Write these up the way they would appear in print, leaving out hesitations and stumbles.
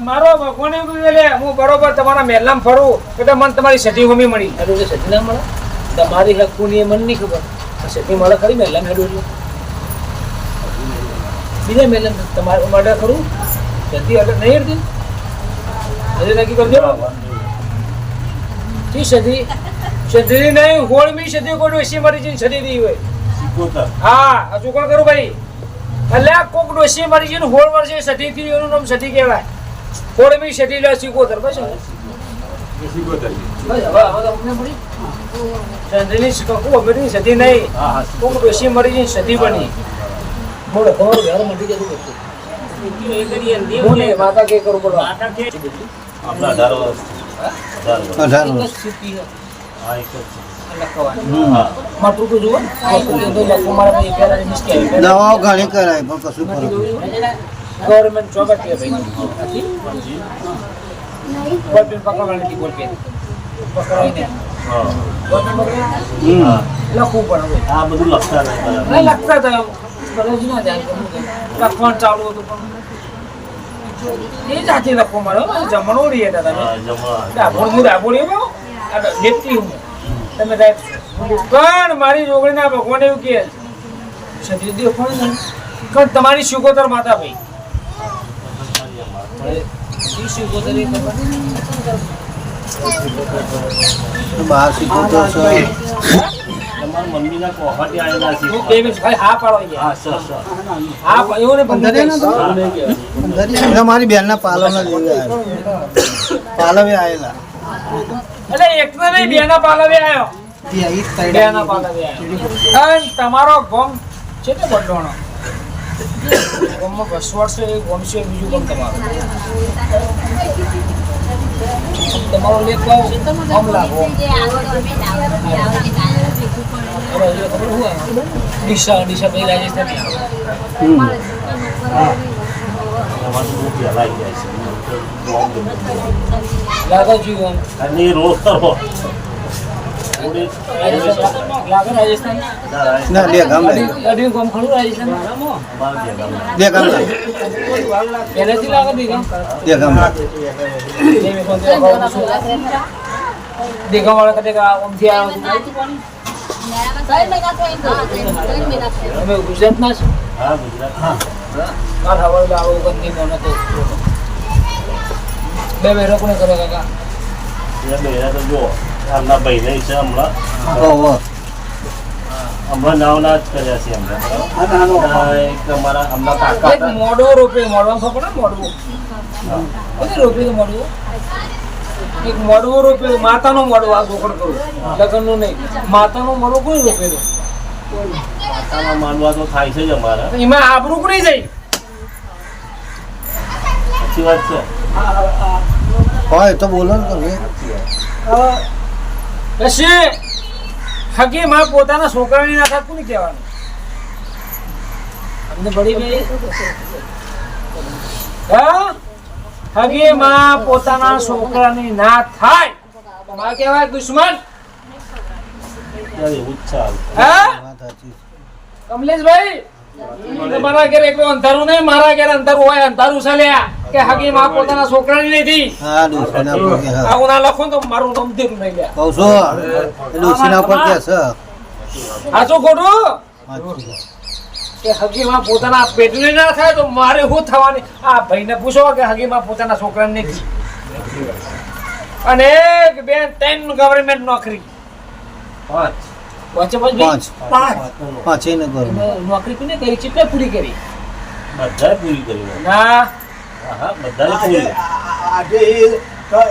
મારો ભગવાન એવું કીધું હું બરોબર તમારા મહેલામાં ફરું એટલે મને તમારી સતી હોમી મળી. સતી ના મળે તમારી હકુની મને નહીં ખબર. સતી મળે ખરી મહેલામ હેડું એટલે બીજા મહેલામ તમારે માટે ખરું સતી એટલે નહીં હેડતી એટલે નક્કી કરજો. સતી સતી નહીં હોળમી સતી કોઈ ડોસી મરી જઈને સતી દી હોય. હા હજુ કોણ કરું ભાઈ એટલે કોક ડોસી મરી જઈને હોળ વર્ષે સતી થી એનું નામ સતી કહેવાય. હોળમી સતી લે સિકોતર બસ સતી નહીં કોક ડોસી મરી જઈને સતી બની. બોલો તમારું ઘર મટી જતું માતા કે કરું બોલો દવાઓ ઘણી કરાય પણ કશું ફરક ગવર્મેન્ટ જોબ જ પકડવાની બોલપેન પકડાઈને લખવું પડે. આ બધું લખતા થયો લખવાનું ચાલુ હતું પણ એ જાતે લખવા મળે જમણો રહીએ ડાબોડી તમે પણ મારી જોગણીના ભગવાન એવું કહે છે તમારી શિકોતર માતા ભાઈ બહાર શીખવતો છો મારી બેન ના પાલવ પાલવે આવેલા તમારો ગોમ છે ને બદલોણો ગોમમાં વસવાટ છે એ ગોમ છે બીજું ગોમ તમારો લેખ ગોમ લાગો દિશા દિશા ભાઈ રાજસ્થાન લાગો જીવન અને રોજ કરો લાગો રાજસ્થાન ના લે ગામ અડી ગોમ ખડું રાજસ્થાન લે ગામ પહેલેથી લાગો દીગમ લે ગામ દીગમ વાળા કદેકા ઓમથી આવ્યો અમે ગુજરાતના છો. હા ગુજરાત કાલ હવાલે આવો ગંદી મોનો તો બે બેરો કોને કરે કાકા બે બેરા તો જો આમના ભાઈ નહીં છે હમણાં હમણાં નાવના જ કર્યા છે હમણાં એક અમારા હમણાં કાકા એક મોડો રોપે મોડવા ખબર ને મોડવું બધી રોપે તો મોડવું એક મોડવું રોપે માતાનો મોડવો આ ગોકળ કરું લગ્નનું નહીં માતાનો મોડવો કોઈ રોપે તો માતાનો માનવા તો થાય છે જ અમારા એમાં આબરૂ નહીં જાય સાચી વાત છે હોય તો બોલો ને તમે પછી હકી માં પોતાના છોકરાની ના થાય કોને કહેવાનું અમને બડી ભાઈ હા હકી માં પોતાના છોકરાની ના થાય માં કહેવાય દુશ્મન. કમલેશભાઈ તમારા ઘેર એકલું અંધારું નહીં મારા ઘેર અંધારું હોય અંધારું ચાલ્યા કે હકી માં પોતાના છોકરાની નથી. હા દુશ્મના પર કે હા આવું ના લખો તો મારું નામ દેવ નહીં લે કહું છો દુશ્મના પર કે છે સાચું ખોટું કે હકી માં પોતાના પેટને ના થાય તો મારે શું થવાની. આ ભાઈને પૂછો કે હકી માં પોતાના છોકરાની નથી અને એક બે ત્રણ ગવર્મેન્ટ નોકરી પાંચે ને કરો નોકરી કોને કરી ચીટલે પૂરી કરી બધાએ પૂરી કરી ના હા બધાએ પૂરી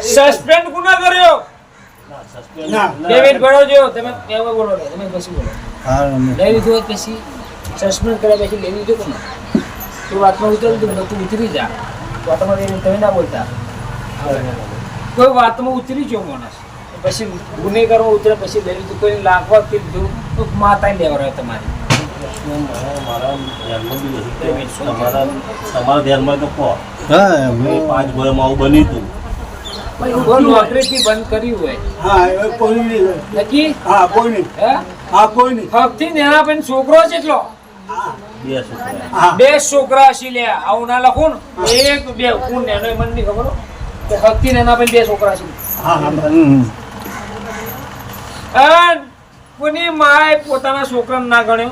સસ્પેન્ડ કોને કર્યો ડેવિડ ભરોજો તમે કેવો બોલો તમે પછી બોલો હા લઈ લીધું પછી સસ્પેન્ડ કર્યા પછી લઈ લીધું કોને તું વાતમાં ઉતરી તું ઉતરી જા વાતમાં તમે ના બોલતા કોઈ વાતમાં ઉતરી ગયો માણસ પછી ગુનેગારો ઉતરે પછી લઈ લીધું કોઈ લાખવા કીધું તો માતા લેવા રહ્યો તમારી તમારા ધ્યાનમાં તો કહો હા 5 વર્ષમાં આવું બન્યું હતું નોકરીથી બંધ કર્યું હોય હા કોઈ નહીં નક્કી હા કોઈ નહીં હે હા કોઈ નહીં હકથી નેના પણ છોકરો છે એટલો બે છોકરા. બે છોકરા છે લ્યા આવું ના લખું ને એક બે કોણ ને એનો મને નહીં ખબર હો. કે હકતી ને એના પણ બે છોકરા છે અને કોની માએ પોતાના છોકરાને ના ગણ્યો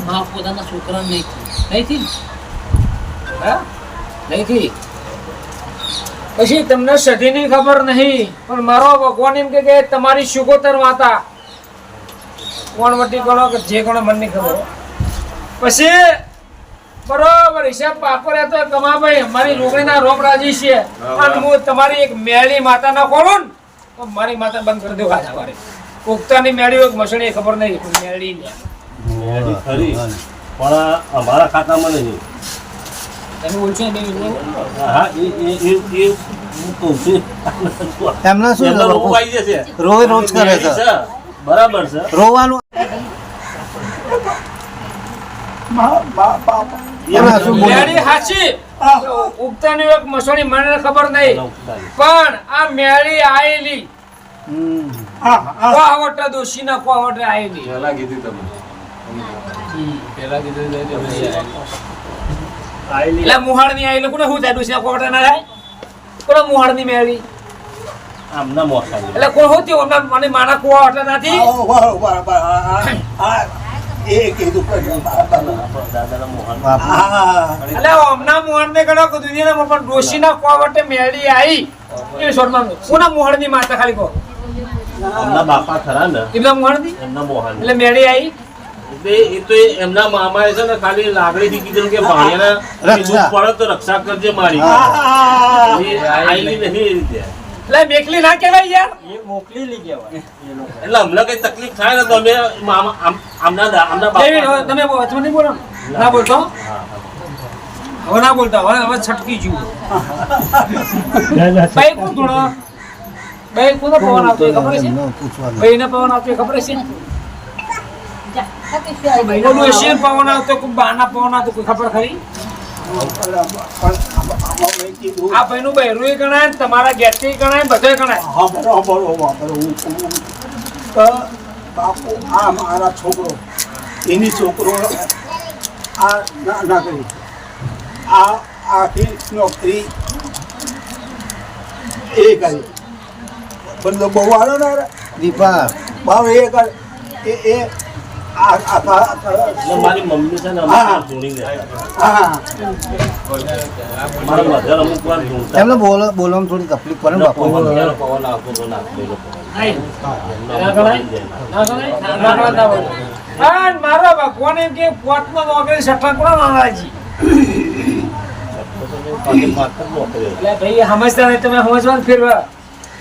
માં પોતાના છોકરાને નહીં થી પછી તમને સદીની ખબર નહીં પણ મારો ભગવાન એમ કે તમારી સુગોતર માતા કોણ વટી ગણો કે જે ગણો મને નહીં ખબર હો. પછી બરોબર હિસાબ પાપરે તો કમાભાઈ મારી રોગણીના રોગ રાજી છે અને હું તમારી એક મેળી માતા ના ખોલું ને તો મારી માતા બંધ કરી દઉં આજે વારે ઉગતાની મેળી એક મસણી ખબર નહીં પણ મેળી ને મેળી ખરી પણ અમારા ખાતામાં નહીં. તમે બોલશો ને હા એ હું કહું છું. એમના શું એમનો રોગ આવી જશે. રોજ રોજ કરે મેળી છે છે, બરાબર છે. રોવાનું એમના શું બોલે? મેળી હાચી ઉગતાની એક મસણી મને ખબર નહીં પણ આ મેળી આયેલી કોહાવટ દોશીના કોહાવટ આયેલી એટલે મુહાળની આયેલી કોને શું થાય દોશીના કોહાવટ ના થાય કોને મુહાળની મેળી આમના મોટા છે. એટલે કોણ હોતી મને માના કોહાવટ નથી દાદાના મોહન એટલે હમણાં મુહાણ ને ગણો કે દુનિયાના પણ દોશીના કોહાવટે મેળી આવી એ શોર્ટમાં કોના મુહાળની માતા ખાલી કહો એમના બાપા ખરા ને એમના મુહાળની એમના મોહન એટલે મેળી આવી એ તો એમના મામાએ છે ને ખાલી લાગણીથી કીધું કે ભાણિયાના દુઃખ પડે તો રક્ષા કરજે મારી. એ આયેલી નહીં એ રીતે. એટલે મેકલી ના કહેવાય યાર એટલે અમને કઈ તકલીફ થાય ને તો અમે આમના બાપા દેવી, હવે તમે વચમાં નહીં બોલો ને? ના બોલતો હવે ના બોલતા હવે છટકી જુઓ ભાઈ કોણ થોડો ભાઈ કોનો પવન આવતો એ ખબર છે એમનો પૂછવાનું ભાઈ ને પવન આવતો એ ખબર છે કોઈનો શેર પવન આવતો કોઈ બાના પવન આવતો કોઈ ખબર ખરી આ ભાઈનું બહેરું ગણાય તમારા ગેટથી ગણાય બધે ગણાય બાપુ આ મારા છોકરો એની છોકરો આ ના કરી આ આખી નોકરી એ કરી બદલો બહુ આલો ને દીપા ભાવ એ કર એ એટલે મારી મમ્મી છે ને અમુક ધૂણી ગયા. હા મારા મધર અમુક વાર ધૂણતા. એમને બોલવામાં થોડી તકલીફ પડે ને બાપુ મમ્મીનો પવન આવતો તો નાખતો એ લોકો. ના ગણાય? ના ગણાય? ના ગણાય, ના બોલો. અને મારો ભગવાન એમ કે પોતમાં નોકરી સઠ્ઠા કોણ નારાજી પાછી માત્ર નોકરી. એટલે ભાઈ સમજતા નહીં તમે સમજવાનું ફેરવા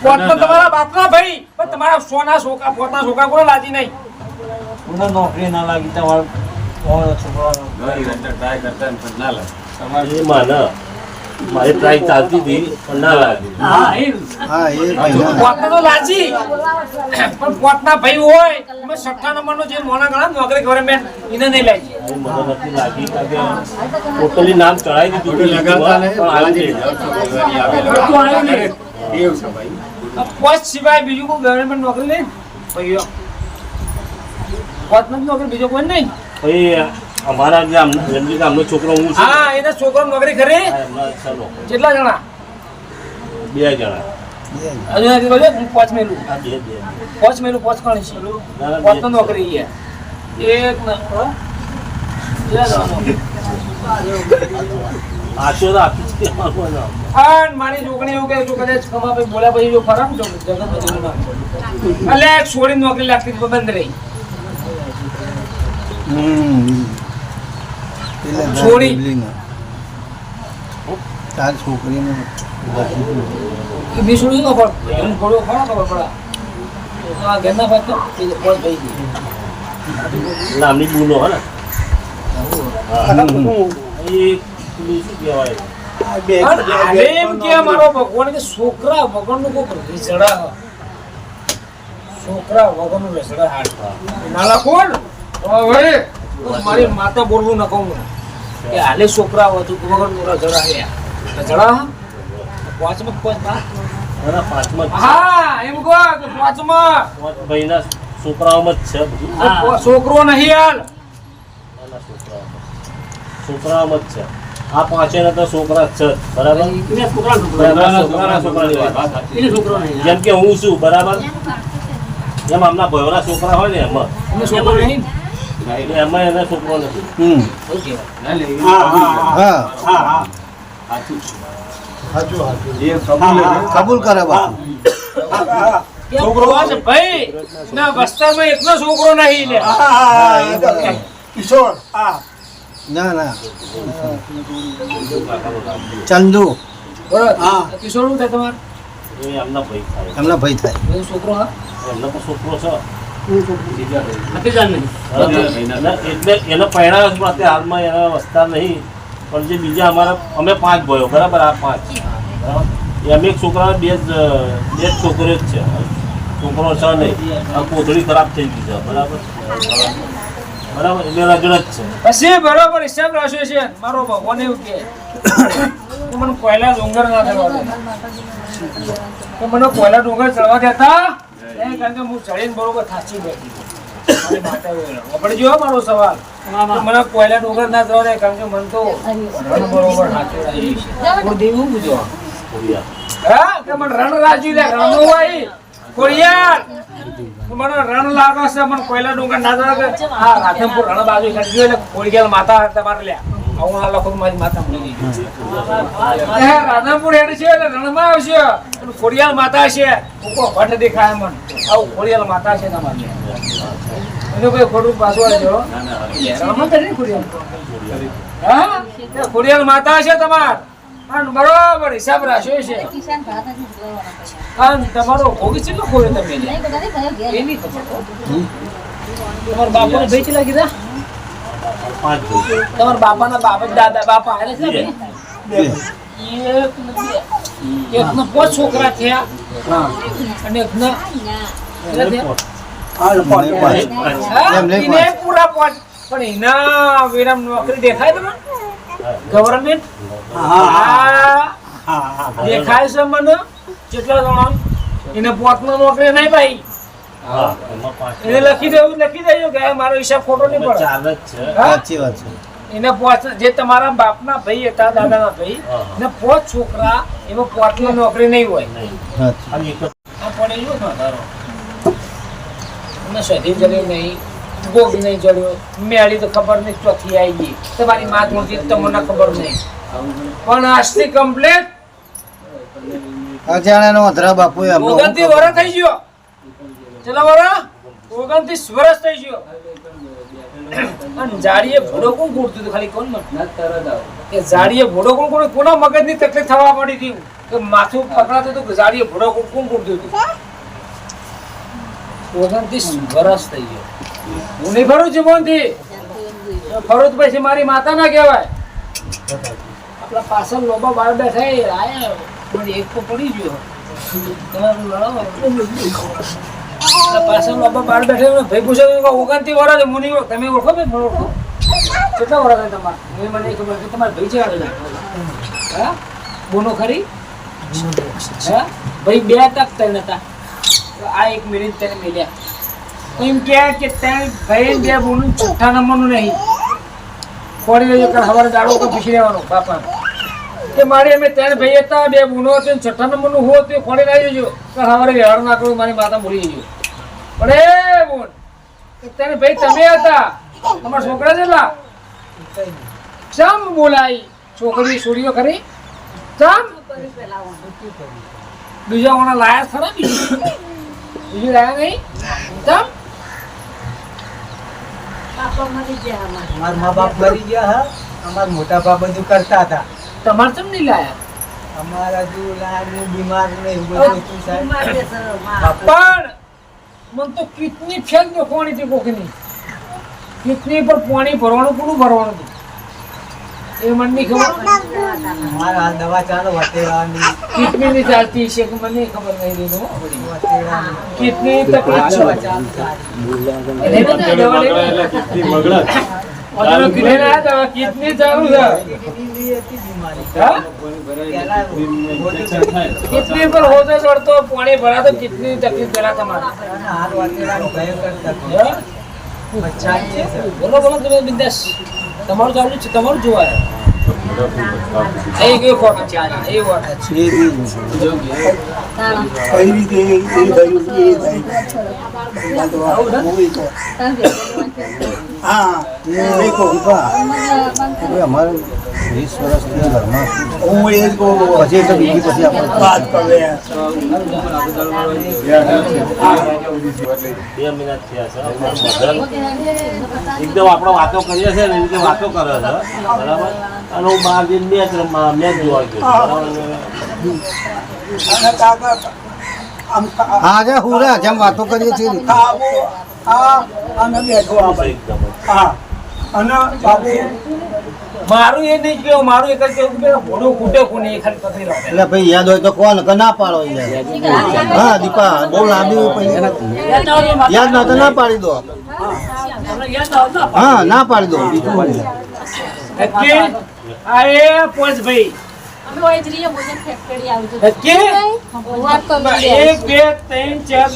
પોતમાં તમારા બાપના ભાઈ પણ તમારા સોના છોકરા પોતના છોકરા કોણ લાજી નહીં નોકરી ના લાગી તમારો છોકરો એ માને મારી ટ્રાય ચાલતી હતી પણ ના લાગી. હા એ ભાઈ પોતના તો લાજી પણ પોતના ભાઈ હોય તમે સઠ્ઠા નંબરનો જે મોના ગણા નોકરી ગવર્મેન્ટ એને નહીં લાગી મને નથી લાગી કારણ કે ટોટલી નામ ચડાવી દીધું હતું લીસ્ટમાં, પણ આવી નહીં. પોસ્ટ સિવાય બીજું કોઈ ગવર્મેન્ટ નોકરી લે ભાઈઓ પોતનો નોકરી બીજો કોઈ નહીં પછી અમારા જે જેમની ગામનો છોકરો હું છું, હા એના છોકરો નોકરી કરે આ એમના છે લોકો. કેટલા જણા 2 જણા. હજુ નથી બોલે હું પાંચ મેલું આ બે. પાંચ મેલું પાંચ કોણ છે ના, પોતનો નોકરી છે એક આશો તો આપી જ કહેવાનું. અને મારી છોકરી એવું કહે જો કદાચ કમા ભાઈ બોલ્યા પછી જો ખરાબ જો જગત બધું ના એટલે એક છોડી નોકરી લાગતી હતી, બંધ રહી છોડી. તારી છોકરીને એ બી છોડી ખબર એમ થોડો ખરા ખબર પડે આ ઘરના ભાઈ તો એ પોત થઈ ગઈ નામની બૂનો હે ને હા. એ પેલી શું કહેવાય અને એમ કે મારો ભગવાન કે છોકરા વગરનું કોઈ રીસડા છોકરા વગરનું રીસડા હાડ નાલા કોણ હવે મારી માતા બોલવું ન કહું કે હાલે છોકરા હતું વગરનું રીસડા રીસડા પાંચમાં પાંચમાં એના 5માં હા એમ કહો કે પાંચમાં ભાઈના છોકરાઓમાં જ છે બધું. છોકરો નહીં હાલ છોકરાઓમાં જ છે આ પાંચેય તો છોકરા જ છે બરાબર છોકરાના છોકરાની વાત. જેમ કે હું છું બરાબર એમ આમના ભાઈઓના છોકરા હોય ને એમાં એમાં એના છોકરો નથી. હા કબૂલ કરે બાપુ. છોકરો છે ભાઈ ના વસ્તારમાં એકનો છોકરો નહીં લે. કિશોર ના ના ચંદુ બરાબર કિશોર શું થાય તમારે એ એમના ભાઈ થાય એમના ભાઈ થાય. એ છોકરો હા એમનો તો છોકરો છે ભતીજા નહીં. એટલે એને પરિણામ પણ અત્યારે હાલમાં એના વસતા નહીં પણ જે બીજા અમારા અમે 5 ભાઈઓ બરાબર આ 5 બરાબર એમ એક છોકરા બે જ છોકરીઓ જ છે છોકરો છે નહીં આ કોથળી ખરાબ થઈ ગઈ છે બરાબર બરાબર એટલે રજડ જ છે પછી બરોબર હિસાબ રાખ્યો છે મારો ભગવાન એવું કે મને કોયલા ડુંગર ના ચડવા દે તો મને કોયલા ડુંગર ચડવા દેતા કારણ કે હું ચડીને બરોબર થાચી બેઠી મારી માતા આપણે જોયો મારો સવાલ કે મને કોયલા ડુંગર ના ચડવા દે કારણ કે મને તો રણ બરોબર હાથે આવી છે હું દેવું પૂછો હા કે મને રણ રાજી લે રણ હોય કોરિયાર મને રણ લાગે છે મને કોયલા ડુંગર ના ચડવા દે હા રાધનપુર રણ બાજુ કાઢી એટલે કોરિયાર માતા તમારે લે આવું આ લખો મારી માતા મળી ગઈ રાધનપુર હેડ છે એટલે રણમાં આવશે ખોડિયાલ માતા છે ઉકો ભટ્ટ દેખાય મને આવું ખોડિયાલ માતા છે તમારે એનું કોઈ ખોટું પાછું આવજો રણમાં તો નહીં ખોડિયાલ હા ખોડિયાલ માતા છે તમાર અને બરોબર હિસાબ રાખ્યો છે અને તમારો ભોગી કેટલો ખોયો તમે એ નહીં ખબર તમારા બાપાને ભાઈ કેટલા કીધા 5 ભાઈ તમારા બાપાના બાપા દાદા બાપા આરે છે ને એકનો 5 છોકરા થયા અને એકનો એને પૂરા 5 પણ એના વિરામ નોકરી દેખાય તમને ગવર્નમેન્ટ દેખાય છે મને કેટલા જણા એને 5 નોકરી નહીં ભાઈ એને લખી દેજો કે મારો હિસાબ ખોટો નહીં પડે. 4 જ છે સાચી વાત છે. એને 5 જે તમારા બાપના ભાઈ હતા દાદાના ભાઈ ને 5 છોકરા એમાં 5 નોકરી નહીં હોય સાચી. આ પડેલું ને ધારો મને સધી જડ્યો નહીં ગોગ નહીં જડ્યો મેળી તો ખબર નહીં ચોથી આવી ગઈ તમારી માં થોડી તો મને ખબર નહીં પણ આજથી કમ્પ્લેટ અજાણ્યાનો અધરા બાપુ એમ 29 વર્ષ થઈ ગયો. ચલો વરા 29 વર્ષ થઈ ગયો અને જાડીએ ભોડો કોણ કૂટતું હતું ખાલી કોણ મને કે જાડીએ ભોડો કોણ કોણ કોના મગજની તકલીફ થવા મળી હતી કે માથું પકડાતું હતું કે જાડીએ ભોડો કોણ કૂટતું હતું 29 વર્ષ થઈ ગયો. હું નહીં ફરું જીવનથી ફરું તો પછી મારી માતા ના કહેવાય. આપણા પાછળ લોબા બાર બેઠા આયા મને એક તો પડી ગયો તમારું લડાવો પાછળ બાબા બહાર બેઠે ભાઈ પૂછે 29 વર્ષ મુનિ તમે ઓળખો ભાઈ મને ઓળખો કેટલા વર્ષ થાય તમારે મને ખબર કે તમારે ભાઈ છે આગળ હા બોનો ખરી હા ભાઈ 2 તક ત્રણ હતા આ 1 મિનિટ તેને મળ્યા તો એમ કે ત્રણ ભાઈ 2 બોનું 6 નંબરનું નહીં ખોડી લેજો કે હવારે દાડો તો પૂછી લેવાનો બાપા એ મારી અમે 3 ભાઈ હતા 2 બોનો હતો 6 નંબરનું હો તો ખોડી લાવી દેજો કે હવારે વ્યવહાર ના કરું મારી માતા ભૂલી જજો પણ એ બોન તને ભાઈ તમે હતા તમારા છોકરા જેટલા ચમ બોલાય છોકરી છોડીઓ ખરી ચમ બીજા ઓના લાયા ખરા બીજું લાયા નહીં ચમ અમારા મા બાપ મરી ગયા હા અમારા મોટા બાપ બધું કરતા હતા તમારે ચમ નહીં લાયા અમારા જો લાડનું બીમાર ને એવું બધું હતું સાહેબ પણ મને તો કિડની ફેલ નો પાણી થી કોકની કિડની પર પાણી ભરવાનું પૂરું ભરવાનું હતું એ મને નહીં ખબર અમારા હાલ દવા ચાલો વટેડાની કિડની ની ચાલતી છે કે મને ખબર નહીં દીધું વટેડાની કિડની તકલીફ છે દવા ચાલુ એને બધા દવા લેવા ઓનો કિડની ના દવા કિડની ચાલુ છે કિડની હતી બીમારી હા પહેલા મોટું કિડની પર હોજો ચડતો પાણી ભરાતો કિડની ની તકલીફ પેલા તમારે હાલ વટેડાનું ભયંકર તકલીફ હા? બચ્ચા છે સર બોલો બોલો તમે બિંદાસ તમારું ચાલુ છે, તમારું જોવાય એ ફોટો છે આના, એ ફોટો છે. એ બી કઈ રીતે એ થયું એ થયું હા એ કહું એ અમારે 20 વર્ષથી ઘરમાં હું એ જ કહું પછી એટલે બીજી પછી આપણે વાત કરે 2 મહિના થયા છે અમારું મધર એકદમ આપણે વાતો કરીએ છીએ ને એમ કે વાતો કરે છે બરાબર, અને હું બહાર જઈને મેચ જોવા ગયો બરાબર. અને કાકા આમ આજે હુરા જેમ વાતો કરીએ છીએ ને. આવો અને બેઠો આપણે એકદમ હા અને બાપુ મારું એ નહીં કેવું, મારું એક જ કેવું કે ભોળું ખૂટે કોને એ ખાલી પકડી રાખે. એટલે ભાઈ યાદ હોય તો કોણ કે ના પાડો યાર. હા દીપા બહુ લાંબી પછી યાદ ના તો ના પાડી દો. હા ના પાડી દો બીજું શું? નક્કી? આ એ પોચ ભાઈ નક્કી? 1 2 3 4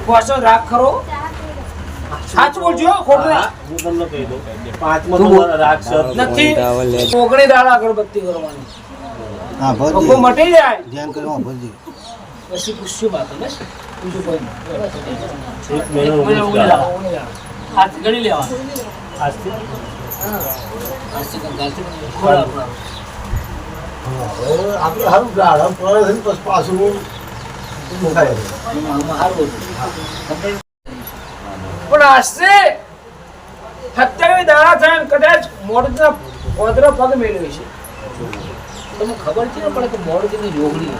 પાછો રાખ ખરો. સાચું બોલજો, ખોટું હા, હું તમને કહી દઉં 5મો નંબર રાક્ષસ નથી. ઓગણી દાડા અગરબત્તી કરવાની, હા ભગવો ભરજી મટી જાય ધ્યાન કરવા ભરજી. પછી પૂછ્યું બાકી બસ બીજું કોઈ નહીં. એક મહિનો મને ઓગણી દાડા, ઓગણી દાડા. હાથ ગણી લેવા. આજથી આજથી કંગાલથી પણ ખોળા. આપણે સારું ગાડા પડે છે પછી પાછું મુકાય પણ આશરે 27 દાડા થયા ને કદાચ મોડના ગોદરા પગ મેળવી છે. તમને ખબર છે ને પડે કે મોડની જોગણી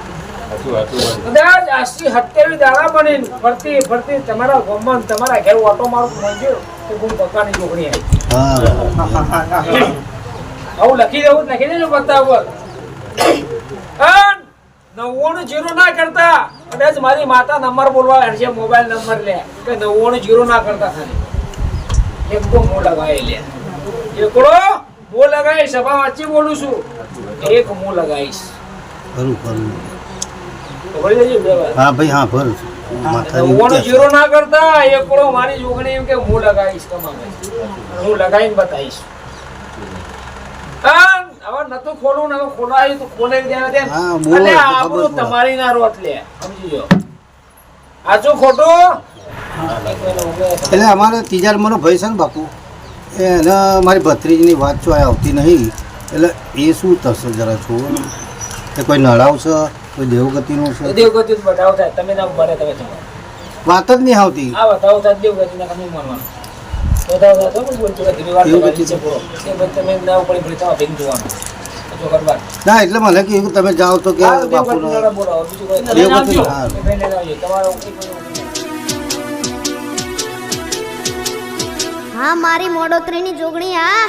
કદાચ આજથી 27 દાડા બની ફરતી ફરતી તમારા ગામમાં તમારા ઘેર ઓટો મારું પહોંચ્યો તો કોઈ પક્કાની જોગણી આવી. હા આવું લખી દેવું લખી દેજો પત્તા ઉપર. 99 ના કરતા કદાચ મારી માતા નંબર બોલવા હશે, મોબાઈલ નંબર લે કે 99 ના કરતા ખાલી એક તો મો લગાવી લે. એકડો મો લગાવી સભા વચ્ચે બોલું છું, એક મો લગાવીશ. ખરું ખરું. ખબર લેજો બે વાર. હા ભાઈ હા ભર માથાની 99 ના કરતા એકડો મારી જોગણી એમ કે મો લગાવીશ કમાભાઈ, હું લગાવીને બતાવીશ. હવે નતું ખોલું ને હવે ખોલાયું તો ખોલે દેવા દે. હા, બોલો અને તો આપણું ખબર પડે. તમારી ના રોટ લે, સમજી જો. આજો ખોટું એટલે અમારે ત્રીજા નંબરનો ભાઈ છે ને બાપુ, એને મારી ભત્રીજીની વાત જો આવતી નહીં, એટલે એ શું થશે જરા છું કે કોઈ નળાવ છે, કોઈ દેવગતિનું છે, દેવગતિ બતાવો થાય, તમે ના ભરે તમે તમારે વાત જ નહીં આવતી. આ બતાવો થાય દેવગતિ ના કમી માનવાનું બતાવો થાય તો બોલતો કે ધીમી વાર દેવગતિ છે પૂરો એ બધું તમે ના ઉપડી પડી તમારે ભેગ જોવાનું જો કરવા. ના એટલે મને કહ્યું તમે જાઓ તો કે આ બાપુ દેવગતિ ના બોલાવો બીજું કોઈ દેવગતિ હા એ ભાઈને લાવજો તમારો ઉપરી કોઈ હા મારી મોડોત્રીની જોગણી આ